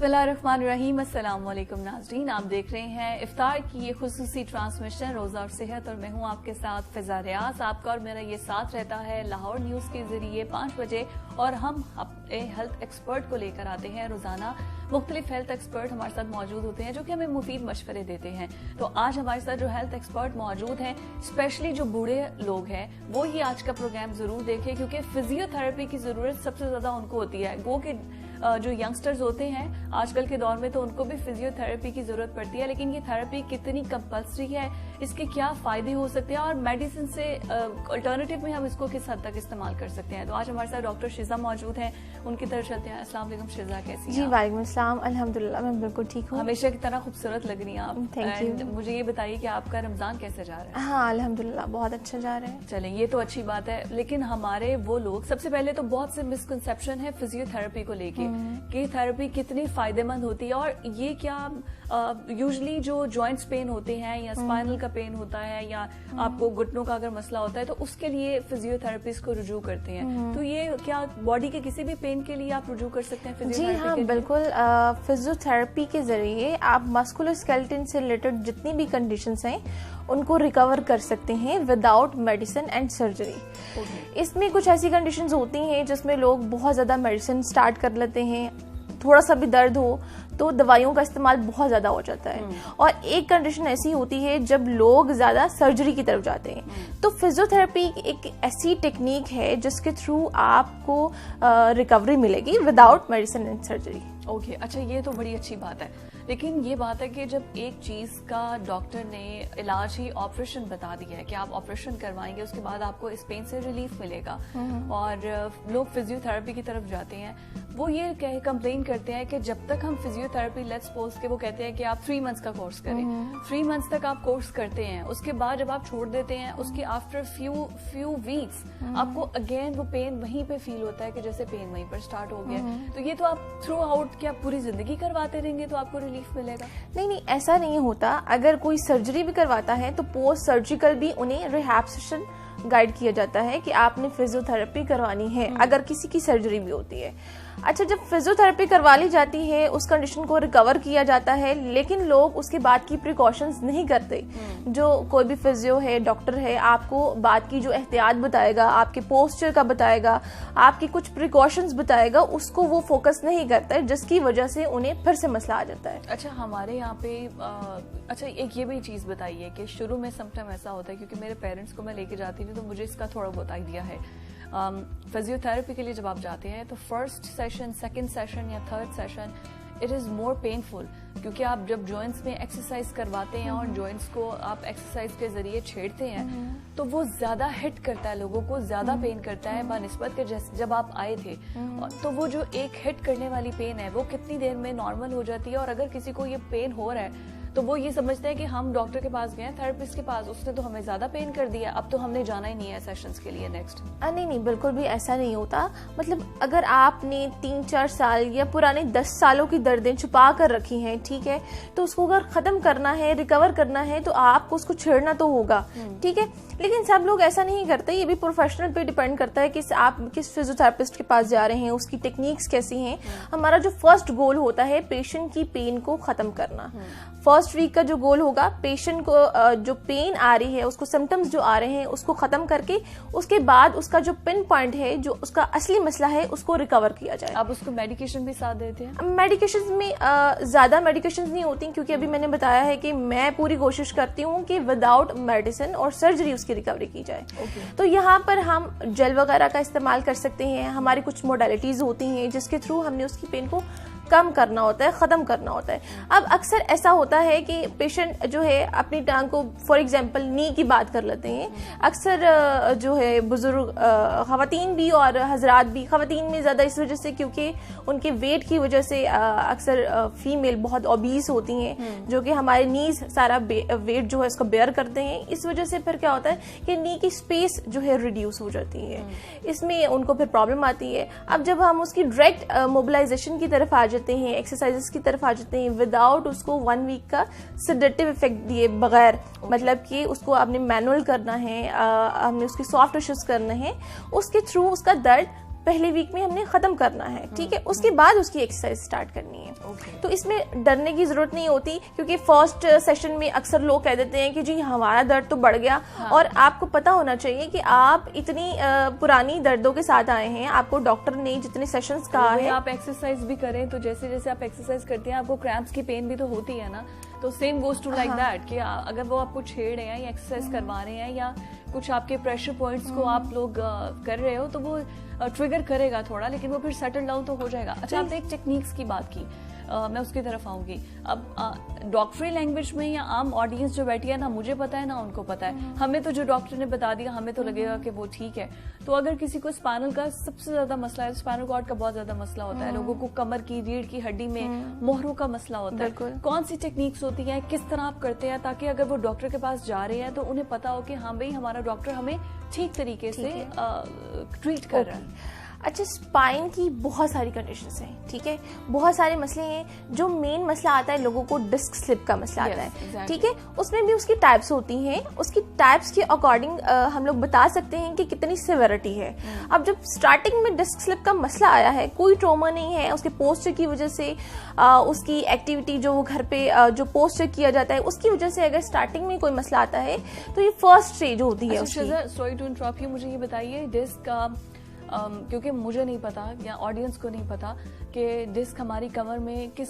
बिस्मिल्लाहिर्रहमानिर्रहीम। अस्सलाम वालेकुम नाज़रीन, आप देख रहे हैं इफ्तार की ये खुसूसी ट्रांसमिशन रोज़ा और सेहत, और मैं हूँ आपके साथ फिजा रियाज। आपका और मेरा ये साथ रहता है लाहौर न्यूज़ के जरिए 5 बजे, और हम अपने हेल्थ एक्सपर्ट को लेकर आते हैं रोजाना। मुख्तलिफ हेल्थ एक्सपर्ट हमारे साथ मौजूद होते हैं जो कि हमें मुफीद मशवरे देते हैं। तो आज हमारे साथ जो हेल्थ एक्सपर्ट मौजूद हैं, स्पेशली जो बूढ़े लोग हैं, वो ही आज का प्रोग्राम जरूर देखें, क्योंकि फिजियोथेरेपी की जरूरत सबसे ज्यादा उनको होती है। गो के जो यंगस्टर्स होते हैं आजकल के दौर में, तो उनको भी फिजियोथेरेपी की जरूरत पड़ती है, लेकिन ये थेरेपी कितनी कंपल्सरी है, इसके क्या फायदे हो सकते हैं, और मेडिसिन से अल्टरनेटिव में हम इसको किस हद तक इस्तेमाल कर सकते हैं। तो आज हमारे साथ डॉक्टर शिजा मौजूद हैं, उनकी तरफ चलते हैं। अस्सलाम वालेकुम शिजा, कैसी हैं? जी वालेकुम अस्सलाम, अल्हम्दुलिल्लाह मैं बिल्कुल ठीक हूँ। हमेशा की तरह खूबसूरत लग रही हैं आप। Thank you. मुझे ये बताइए कि आपका रमजान कैसे जा रहा है? हाँ अल्हम्दुलिल्लाह बहुत अच्छा जा रहा है। चलें, ये तो अच्छी बात है, लेकिन हमारे वो लोग, सबसे पहले तो बहुत से मिसकंसेप्शन है फिजियोथेरेपी को लेके कि थेरेपी कितनी फायदेमंद होती है, और ये क्या यूजुअली जो जॉइंट्स पेन होते हैं या स्पाइनल का पेन होता है या आपको घुटनों का अगर मसला होता है, तो उसके लिए फिजियोथेरेपिस्ट को रुजू करते हैं। तो ये क्या बॉडी के किसी भी पेन के लिए आप रुजू कर सकते हैं फिजियोथेरेपी? जी हाँ बिल्कुल। फिजियोथेरेपी के जरिए आप मस्कुलोस्केलेटन से रिलेटेड जितनी भी कंडीशंस हैं उनको रिकवर कर सकते हैं विदाउट मेडिसिन एंड सर्जरी। इसमें कुछ ऐसी कंडीशंस होती हैं जिसमें लोग बहुत ज़्यादा मेडिसिन स्टार्ट कर लेते हैं, थोड़ा सा भी दर्द हो तो दवाइयों का इस्तेमाल बहुत ज़्यादा हो जाता है, और एक कंडीशन ऐसी होती है जब लोग ज़्यादा सर्जरी की तरफ जाते हैं। तो फिजियोथेरेपी एक ऐसी टेक्निक है जिसके थ्रू आपको रिकवरी मिलेगी without medicine and surgery. Okay, अच्छा, ये तो बड़ी अच्छी बात है, लेकिन ये बात है कि जब एक चीज का डॉक्टर ने इलाज ही ऑपरेशन बता दिया है कि आप ऑपरेशन करवाएंगे, उसके बाद आपको इस पेन से रिलीफ मिलेगा, और लोग फिजियोथेरेपी की तरफ जाते हैं, वो ये कंप्लेन करते हैं कि जब तक हम फिजियोथेरेपी, लेट्स सपोज के वो कहते हैं कि आप 3 मंथ्स का कोर्स करें, 3 मंथ्स तक आप कोर्स करते हैं, उसके बाद जब आप छोड़ देते हैं, उसके आफ्टर फ्यू वीक्स आपको अगेन वो पेन वहीं पे फील होता है कि जैसे पेन वहीं पर स्टार्ट हो गया। तो ये तो आप थ्रू आउट क्या पूरी जिंदगी करवाते रहेंगे तो आपको रिलीफ मिलेगा? नहीं, ऐसा नहीं होता। अगर कोई सर्जरी भी करवाता है तो पोस्ट सर्जिकल भी उन्हें रिहैब सेशन गाइड किया जाता है कि आपने फिजियोथेरेपी करवानी है अगर किसी की सर्जरी भी होती है। अच्छा, जब फिजियोथेरेपी करवा ली जाती है, उस कंडीशन को रिकवर किया जाता है, लेकिन लोग उसके बाद की प्रिकॉशंस नहीं करते। जो कोई भी फिजियो है, डॉक्टर है, आपको बाद की जो एहतियात बताएगा, आपके पोस्चर का बताएगा, आपकी कुछ प्रिकॉशंस बताएगा, उसको वो फोकस नहीं करता है, जिसकी वजह से उन्हें फिर से मसला आ जाता है। अच्छा, हमारे यहाँ पे अच्छा एक ये भी चीज बताइए कि शुरू में समटाइम ऐसा होता है, क्योंकि मेरे पेरेंट्स को मैं लेके जाती थी तो मुझे इसका थोड़ा बहुत आइडिया है। फिजियोथेरेपी के लिए जब आप जाते हैं तो फर्स्ट सेशन, सेकंड सेशन या third session it is more painful, क्योंकि आप जब जॉइंट्स में एक्सरसाइज करवाते हैं और जॉइंट्स को आप एक्सरसाइज के जरिए छेड़ते हैं, तो वो ज्यादा हिट करता है, लोगों को ज्यादा पेन करता है बनिस्बत के जब आप आए थे। तो वो जो एक हिट करने वाली पेन है वो कितनी देर में नॉर्मल हो जाती है, और अगर किसी को ये पेन हो रहा है तो वो ये समझते हैं कि हम डॉक्टर के पास गए, थेरेपिस्ट के पास, उसने तो हमें ज्यादा पेन कर दिया, अब तो हमने जाना ही नहीं है सेशंस के लिए नेक्स्ट। नहीं, बिल्कुल भी ऐसा नहीं होता। मतलब अगर आपने 3-4 साल या पुराने 10 सालों की दर्दें छुपा कर रखी हैं, ठीक है, तो उसको अगर खत्म करना है, रिकवर करना है, तो आपको उसको छेड़ना तो होगा, ठीक है। लेकिन सब लोग ऐसा नहीं करते। ये भी प्रोफेशनल पे डिपेंड करता है कि आप किस फिजियोथेरेपिस्ट के पास जा रहे हैं, उसकी टेक्निक्स कैसी हैं। हमारा जो फर्स्ट गोल होता है पेशेंट की पेन को खत्म करना। फर्स्ट वीक का जो गोल होगा, पेशेंट को जो पेन आ रही है, उसको सिम्टम्स जो आ रहे हैं उसको खत्म करके उसके बाद उसका जो पिन पॉइंट है, जो उसका असली मसला है, उसको रिकवर किया जाए। आप उसको मेडिकेशन भी साथ देते हैं? मेडिकेशन में ज्यादा मेडिकेशन नहीं होती, क्योंकि अभी मैंने बताया है कि मैं पूरी कोशिश करती हूँ कि विदाउट मेडिसिन और सर्जरी उसकी रिकवरी की जाए। तो यहाँ पर हम जेल वगैरह का इस्तेमाल कर सकते हैं। हमारी कुछ मोडालिटीज होती हैं जिसके थ्रू हमने उसकी पेन को कम करना होता है, खत्म करना होता है। अब अक्सर ऐसा होता है कि पेशेंट जो है अपनी टांग को, फॉर एग्जांपल नी की बात कर लेते हैं, अक्सर जो है बुजुर्ग खवातीन भी और हजरात भी, खवातीन में ज्यादा इस वजह से क्योंकि उनके वेट की वजह से अक्सर फीमेल बहुत ओबीस होती हैं, जो कि हमारे नीज सारा वेट जो है उसको बेयर करते हैं। इस वजह से फिर क्या होता है कि नी की स्पेस जो है रिड्यूस हो जाती है, इसमें उनको फिर प्रॉब्लम आती है। अब जब हम उसकी डायरेक्ट मोबिलाइजेशन की तरफ आ जाते हैं, एक्सरसाइजेस की तरफ आ जाते हैं, विदाउट उसको 1 वीक का सेडेटिव इफेक्ट दिए बगैर, मतलब कि उसको आपने मैनुअल करना है, हमने उसकी सॉफ्ट टिश्यूज करना है, उसके थ्रू उसका दर्द पहले वीक में हमने खत्म करना है, ठीक है, उसके बाद उसकी एक्सरसाइज स्टार्ट करनी है। तो इसमें डरने की जरूरत नहीं होती, क्योंकि फर्स्ट सेशन में अक्सर लोग कह देते हैं कि जी हमारा दर्द तो बढ़ गया। और आपको पता होना चाहिए कि आप इतनी पुरानी दर्दों के साथ आए हैं, आपको डॉक्टर ने जितने सेशंस कहा है, आप एक्सरसाइज भी करें तो जैसे जैसे आप एक्सरसाइज करते हैं आपको क्रैम्प्स की पेन भी तो होती है ना, तो same goes to like that कि अगर वो आपको छेड़ रहे हैं या एक्सरसाइज करवा रहे हैं या कुछ आपके प्रेशर पॉइंट्स को आप लोग कर रहे हो तो वो ट्रिगर करेगा थोड़ा, लेकिन वो फिर सेटल डाउन तो हो जाएगा। अच्छा, आपने एक टेक्निक्स की बात की, मैं उसकी तरफ आऊंगी। अब डॉक्टरी लैंग्वेज में या आम ऑडियंस जो बैठी है ना, मुझे पता है ना उनको पता है, हमें तो जो डॉक्टर ने बता दिया हमें तो लगेगा कि वो ठीक है। तो अगर किसी को स्पाइनल का सबसे ज्यादा मसला है, स्पाइनल कॉर्ड का बहुत ज्यादा मसला होता है, लोगों को कमर की रीढ़ की हड्डी में मोहरों का मसला होता है, कौन सी टेक्निक्स होती है, किस तरह आप करते हैं ताकि अगर वो डॉक्टर के पास जा रहे हैं तो उन्हें पता हो कि हाँ भाई हमारा डॉक्टर हमें ठीक तरीके से ट्रीट कर रहा है। अच्छा, स्पाइन की बहुत सारी कंडीशंस हैं, ठीक है, बहुत सारे मसले हैं। जो मेन मसला आता है लोगों को डिस्क स्लिप का मसला आता है, ठीक है, उसमें भी उसकी टाइप्स होती हैं, उसकी टाइप्स के अकॉर्डिंग हम लोग बता सकते हैं कि कितनी सिविरिटी है। अब जब स्टार्टिंग में डिस्क स्लिप का मसला आया है, कोई ट्रॉमा नहीं है, उसके पोस्चर की वजह से, उसकी एक्टिविटी जो वो घर पे जो पोस्चर किया जाता है उसकी वजह से अगर स्टार्टिंग में कोई मसला आता है तो ये फर्स्ट स्टेज होती है। सॉरी टू इंटरप्ट यू, मुझे ये बताइए डिस्क का, क्योंकि मुझे नहीं पता या ऑडियंस को नहीं पता कि डिस्क हमारी कमर में किस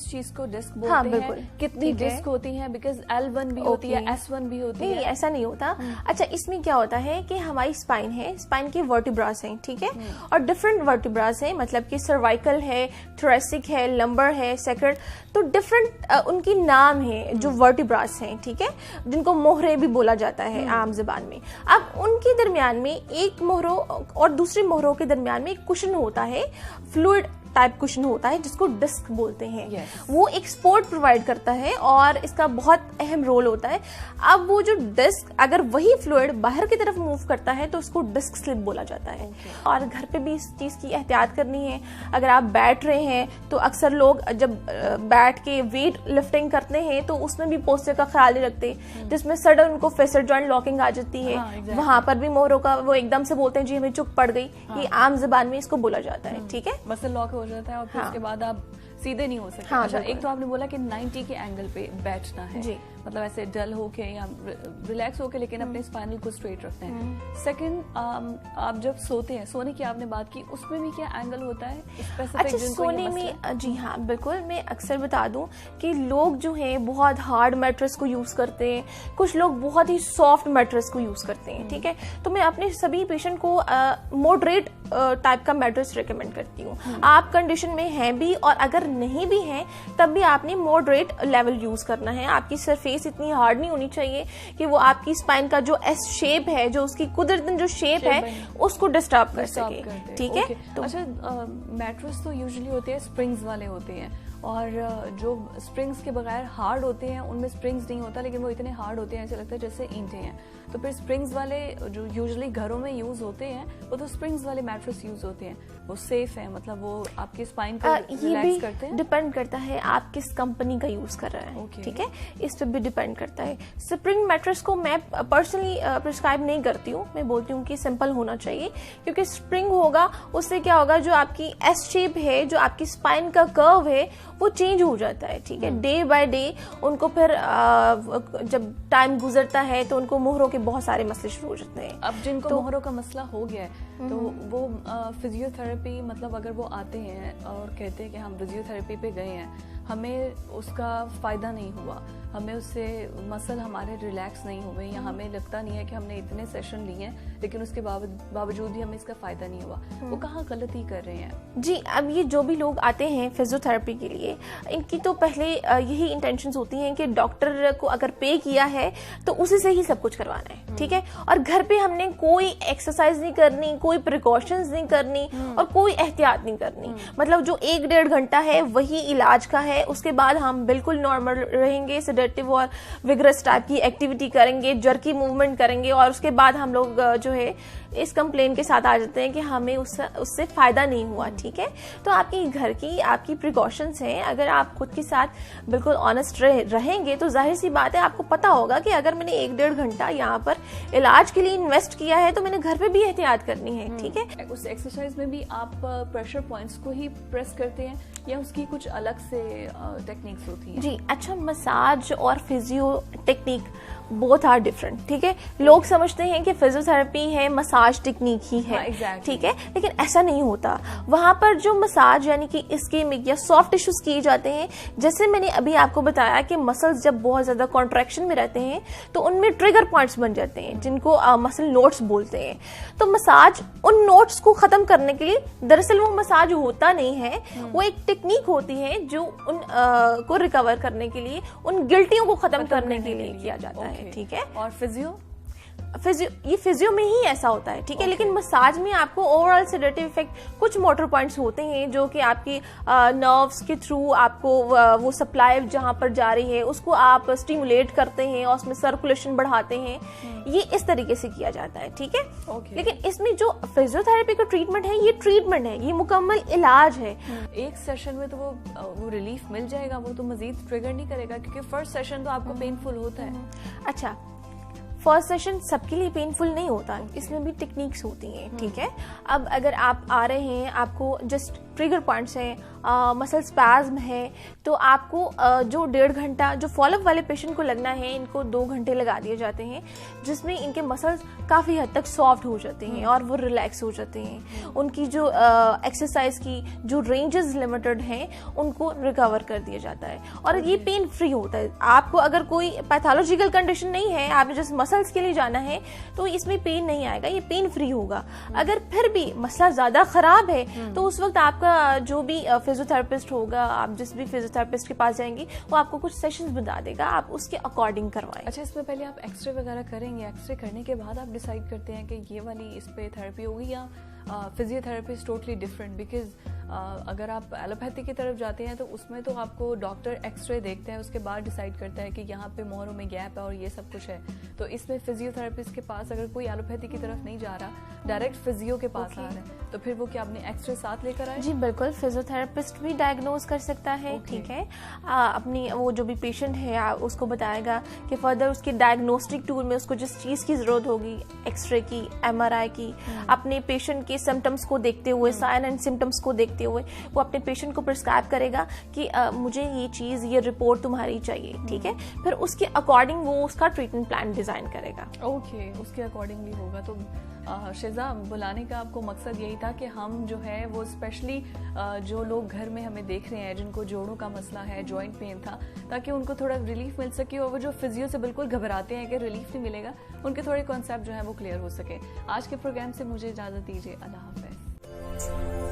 चीज को डिस्क बोलते हैं, कितनी डिस्क होती हैं, बिकॉज L1 भी होती है, S1 भी होती है। नहीं, ऐसा नहीं होता। अच्छा, इसमें क्या होता है कि हमारी स्पाइन है, स्पाइन के वर्टिब्रास हैं, ठीक है, और डिफरेंट वर्टिब्रास हैं, मतलब कि सर्वाइकल है, थोरेसिक है, लंबर है, सैक्रल, तो डिफरेंट उनकी नाम है जो वर्टिब्रास हैं, ठीक है, जिनको मोहरे भी बोला जाता है आम जुबान में। अब उनके दरमियान में एक मोहरों और दूसरी मोहरों के दरमियान में एक कुशन होता है, फ्लूइड टाइप कुशन होता है जिसको डिस्क बोलते हैं। वो एक सपोर्ट प्रोवाइड करता है और इसका बहुत अहम रोल होता है। अब वो जो डिस्क, अगर वही फ्लूइड बाहर की तरफ मूव करता है तो उसको डिस्क स्लिप बोला जाता है। और घर पे भी इस चीज की एहतियात करनी है। अगर आप बैठ रहे हैं तो अक्सर लोग जब बैठ के वेट लिफ्टिंग करते हैं तो उसमें भी पोस्चर का ख्याल नहीं रखते, जिसमें सडन उनको फेसर जॉइंट लॉकिंग आ जाती है। वहां पर भी मोहरों का वो एकदम से बोलते हैं जी हमें चुक पड़ गई, ये आम जबान में इसको बोला जाता है, ठीक है, मसल लॉक हो जाता है और फिर उसके बाद आप सीधे नहीं हो सकते। अच्छा, एक तो आपने बोला कि 90 के एंगल पे बैठना है जी, मतलब ऐसे डल होके या रिलैक्स होके, लेकिन अपने स्पाइनल को स्ट्रेट रखते हैं। सेकंड, आप जब सोते हैं, सोने की आपने बात की, उसमें भी क्या एंगल होता है स्पेसिफिक? अच्छा, सोने में जी हाँ बिल्कुल, मैं अक्सर बता दूं कि लोग जो हैं बहुत हार्ड मैट्रेस को यूज करते हैं, कुछ लोग बहुत ही सॉफ्ट मैट्रेस को यूज करते हैं, ठीक है, तो मैं अपने सभी पेशेंट को मॉडरेट टाइप का मैट्रेस रिकमेंड करती हूँ। आप कंडीशन में हैं भी और अगर नहीं भी हैं तब भी आपने मॉडरेट लेवल यूज करना है। आपकी सरफेस इतनी हार्ड नहीं होनी चाहिए कि वो आपकी स्पाइन का जो एस शेप है, जो उसकी कुदरतन जो शेप है, उसको डिस्टर्ब कर सके, ठीक है। तो अच्छा, मैट्रेस तो यूजुअली होते हैं स्प्रिंग्स वाले होते हैं, और जो स्प्रिंग्स के बगैर हार्ड होते हैं उनमें स्प्रिंग्स नहीं होता, लेकिन वो इतने हार्ड होते हैं ऐसे लगता है जैसे ईंटें हैं। तो फिर स्प्रिंग्स वाले जो यूजुअली घरों में यूज होते हैं वो तो स्प्रिंग्स वाले मैट्रेस यूज होते हैं, वो सेफ है, मतलब वो आपकी स्पाइन को रिलैक्स करते हैं। डिपेंड करता है आप किस कंपनी का यूज कर रहे हैं, ठीक है, इस पर भी डिपेंड करता है। स्प्रिंग मैट्रेस को मैं पर्सनली प्रिस्क्राइब नहीं करती हूँ, मैं बोलती हूँ कि सिंपल होना चाहिए, क्योंकि स्प्रिंग होगा उससे क्या होगा, जो आपकी एस शेप है, जो आपकी स्पाइन का कर्व है वो चेंज हो जाता है, ठीक है, डे बाय डे। उनको फिर जब टाइम गुजरता है तो उनको मोहरों के बहुत सारे मसले शुरू हो जाते हैं। अब जिनको मोहरों का मसला हो गया है तो वो फिजियोथेरेपी, मतलब अगर वो आते हैं और कहते हैं कि हम फिजियोथेरेपी पे गए हैं, हमें उसका फायदा नहीं हुआ, हमें उससे मसल हमारे रिलैक्स नहीं हुए, या हमें लगता नहीं है कि हमने इतने सेशन लिए हैं लेकिन उसके बावजूद भी हमें इसका फायदा नहीं हुआ, वो कहाँ गलती कर रहे हैं? जी, अब ये जो भी लोग आते हैं फिजियोथेरेपी के लिए, इनकी तो पहले यही इंटेंशंस होती हैं कि डॉक्टर को अगर पे किया है तो उसी से ही सब कुछ करवाना है, ठीक है, और घर पे हमने कोई एक्सरसाइज नहीं करनी, कोई प्रिकॉशंस नहीं करनी और कोई एहतियात नहीं करनी। मतलब जो 1-1.5 घंटा है वही इलाज का है, उसके बाद हम बिल्कुल नॉर्मल रहेंगे, सेडेटिव और विग्रस टाइप की एक्टिविटी करेंगे, जर्की मूवमेंट करेंगे, और उसके बाद हम लोग जो है इस कंप्लेन के साथ आ जाते हैं कि हमें उससे फायदा नहीं हुआ, ठीक है। तो आपकी घर की आपकी प्रिकॉशंस हैं, अगर आप खुद के साथ बिल्कुल ऑनेस्ट रहेंगे तो जाहिर सी बात है आपको पता होगा कि अगर मैंने 1-1.5 घंटा यहाँ पर इलाज के लिए इन्वेस्ट किया है तो मैंने घर पे भी एहतियात करनी है, ठीक है। उस एक्सरसाइज में भी आप प्रेशर पॉइंट्स को ही प्रेस करते हैं या उसकी कुछ अलग से टेक्निक्स होती हैं? जी अच्छा, मसाज और physio technique both are different, ठीक है। लोग समझते हैं कि फिजियोथेरेपी है मसाज टेक्निक ही है, exactly. ठीक है, लेकिन ऐसा नहीं होता। वहां पर जो मसाज यानी कि इस्केमिक या सॉफ्ट टिश्यूज किए जाते हैं, जैसे मैंने अभी आपको बताया कि मसल्स जब बहुत ज्यादा कॉन्ट्रैक्शन में रहते हैं तो उनमें ट्रिगर पॉइंट्स बन जाते हैं जिनको मसल नोट्स बोलते हैं। तो मसाज उन नोट्स को खत्म करने के लिए, दरअसल वो मसाज होता नहीं है, वो एक टेक्निक होती है जो उन को रिकवर करने के लिए, उन गिल्टियों को खत्म करने के लिए किया जाता है, ठीक है। और फिजियो ये फिजियो में ही ऐसा होता है, ठीक है। लेकिन मसाज में आपको ओवरऑल सेडेटिव इफेक्ट, कुछ मोटर पॉइंट्स होते हैं जो कि आपकी नर्व्स के थ्रू आपको वो सप्लाई जहां पर जा रही है उसको आप स्टिमुलेट करते हैं और उसमें सर्कुलेशन बढ़ाते हैं, ये इस तरीके से किया जाता है, ठीक है। लेकिन इसमें जो फिजियोथेरेपी का ट्रीटमेंट है, ये ट्रीटमेंट है, ये मुकम्मल इलाज है। एक सेशन में तो वो रिलीफ मिल जाएगा, वो तो मजीद ट्रिगर नहीं करेगा, क्योंकि फर्स्ट सेशन तो आपको पेनफुल होता है। अच्छा, फर्स्ट सेशन सबके लिए पेनफुल नहीं होता, इसमें भी टेक्निक्स होती हैं, ठीक है। अब अगर आप आ रहे हैं, आपको जस्ट ट्रिगर पॉइंट्स हैं, मसल स्पैज्म है, तो आपको जो 1.5 घंटा जो फॉलोअप वाले पेशेंट को लगना है, इनको 2 घंटे लगा दिए जाते हैं, जिसमें इनके मसल्स काफ़ी हद तक सॉफ्ट हो जाते हैं और वो रिलैक्स हो जाते हैं। उनकी जो एक्सरसाइज की जो रेंजेस लिमिटेड हैं उनको रिकवर कर दिया जाता है और ये पेन फ्री होता है। आपको अगर कोई पैथोलॉजिकल कंडीशन नहीं है, आपने जस्ट मसल्स के लिए जाना है, तो इसमें पेन नहीं आएगा, ये पेन फ्री होगा। अगर फिर भी मसला ज़्यादा ख़राब है तो उस वक्त आपका जो भी फिजियोथेरेपिस्ट होगा, आप जिस भी फिजियोथेरेपिस्ट के पास जाएंगे वो आपको कुछ सेशंस बता देगा, आप उसके अकॉर्डिंग करवाएं। अच्छा, इसमें पहले आप एक्सरे वगैरह करेंगे, एक्सरे करने के बाद आप डिसाइड करते हैं कि ये वाली इस पे थेरेपी होगी या physiotherapy is totally different? Because अगर आप एलोपैथी की तरफ जाते हैं तो उसमें तो आपको डॉक्टर एक्सरे देखते हैं, उसके बाद डिसाइड करता है कि यहाँ पे मोहरों में गैप है और ये सब कुछ है। तो इसमें फिजियोथेरेपिस्ट के पास अगर कोई एलोपैथी की तरफ नहीं जा रहा, डायरेक्ट फिजियो के पास आ रहा है, तो फिर वो क्या अपने एक्सरे साथ लेकर आए? जी बिल्कुल, फिजियोथेरेपिस्ट भी डायग्नोज कर सकता है, ठीक है। अपनी वो जो भी पेशेंट है उसको बताएगा कि फर्दर उसके डायग्नोस्टिक टूल में उसको जिस चीज़ की ज़रूरत होगी, एक्सरे की, MRI की, अपने पेशेंट के सिम्टम्स को देखते हुए, साइन एंड सिम्टम्स को देखते हुए वो अपने पेशेंट को प्रिस्क्राइब करेगा कि मुझे ये चीज़, ये रिपोर्ट तुम्हारी चाहिए, ठीक है। फिर उसके अकॉर्डिंग वो उसका ट्रीटमेंट प्लान डिज़ाइन करेगा। ओके, उसके अकॉर्डिंगली होगा। तो शिजा, बुलाने का आपको मकसद यही था कि हम जो है वो स्पेशली जो लोग घर में हमें देख रहे हैं जिनको जोड़ों का मसला है, जॉइंट पेन था, ताकि उनको थोड़ा रिलीफ मिल सके और वो जो फिजियो से बिल्कुल घबराते हैं कि रिलीफ नहीं मिलेगा, उनके थोड़े कॉन्सेप्ट जो है वो क्लियर हो सके। आज के प्रोग्राम से मुझे इजाज़त दीजिए, अल्लाह हाफ़िज़।